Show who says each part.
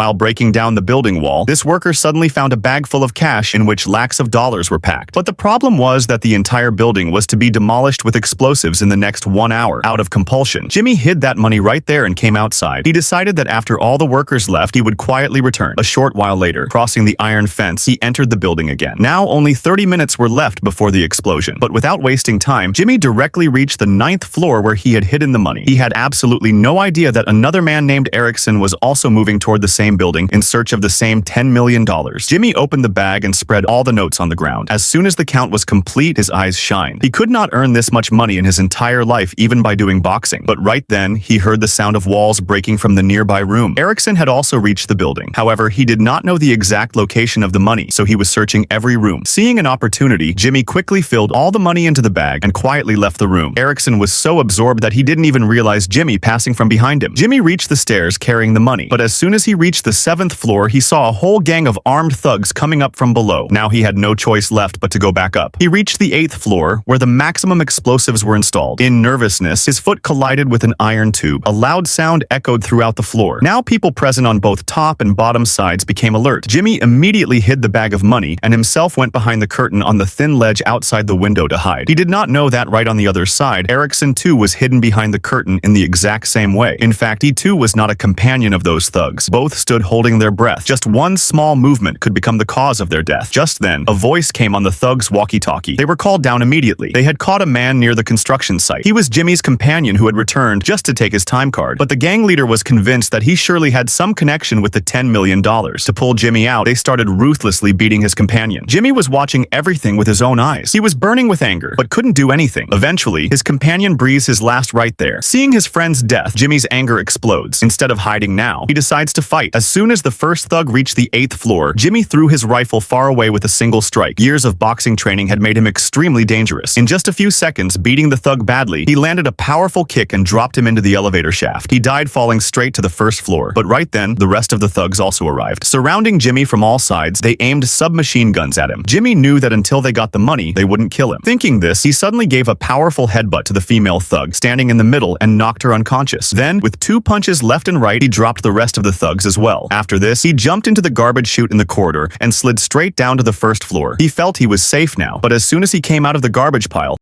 Speaker 1: while breaking down the building wall, this worker suddenly found a bag full of cash in which lakhs of dollars were packed. But the problem was that the entire building was to be demolished with explosives in the next 1 hour. Out of compulsion, Jimmy hid that money right there and came outside. He decided that after all the workers left, he would quietly return. A short while later, crossing the iron fence, he entered the building again. Now only 30 minutes were left before the explosion. But without wasting time, Jimmy directly reached the 9th floor where he had hidden the money. He had absolutely no idea that another man named Erickson was also moving toward the same building in search of the same $10 million. Jimmy opened the bag and spread all the notes on the ground. As soon as the count was complete, his eyes shined. He could not earn this much money in his entire life even by doing boxing. But right then, he heard the sound of walls breaking from the nearby room. Erickson had also reached the building. However, he did not know the exact location of the money, so he was searching every room. Seeing an opportunity, Jimmy quickly filled all the money into the bag and quietly left the room. Erickson was so absorbed that he didn't even realize Jimmy passing from behind him. Jimmy reached the stairs carrying the money, but as soon as he reached the 7th floor, he saw a whole gang of armed thugs coming up from below. Now he had no choice left but to go back up. He reached the 8th floor, where the maximum explosives were installed. In nervousness, his foot collided with an iron tube. A loud sound echoed throughout the floor. Now people present on both top and bottom sides became alert. Jimmy immediately hid the bag of money and himself went behind the curtain on the thin ledge outside the window to hide. He did not know that right on the other side, Erickson too was hidden behind the curtain in the exact same way. In fact, he too was not a companion of those thugs. Both stood holding their breath. Just one small movement could become the cause of their death. Just then, a voice came on the thugs' walkie-talkie. They were called down immediately. They had caught a man near the construction site. He was Jimmy's companion who had returned just to take his time card. But the gang leader was convinced that he surely had some connection with the $10 million. To pull Jimmy out, they started ruthlessly beating his companion. Jimmy was watching everything with his own eyes. He was burning with anger, but couldn't do anything. Eventually, his companion breathes his last right there. Seeing his friend's death, Jimmy's anger explodes. Instead of hiding now, he decides to fight. As soon as the first thug reached the 8th floor, Jimmy threw his rifle far away with a single strike. Years of boxing training had made him extremely dangerous. In just a few seconds, beating the thug badly, he landed a powerful kick and dropped him into the elevator shaft. He died falling straight to the first floor. But right then, the rest of the thugs also arrived. Surrounding Jimmy from all sides, they aimed submachine guns at him. Jimmy knew that until they got the money, they wouldn't kill him. Thinking this, he suddenly gave a powerful headbutt to the female thug standing in the middle and knocked her unconscious. Then, with 2 punches left and right, he dropped the rest of the thugs as well. After this, he jumped into the garbage chute in the corridor and slid straight down to the first floor. He felt he was safe now, but as soon as he came out of the garbage pile,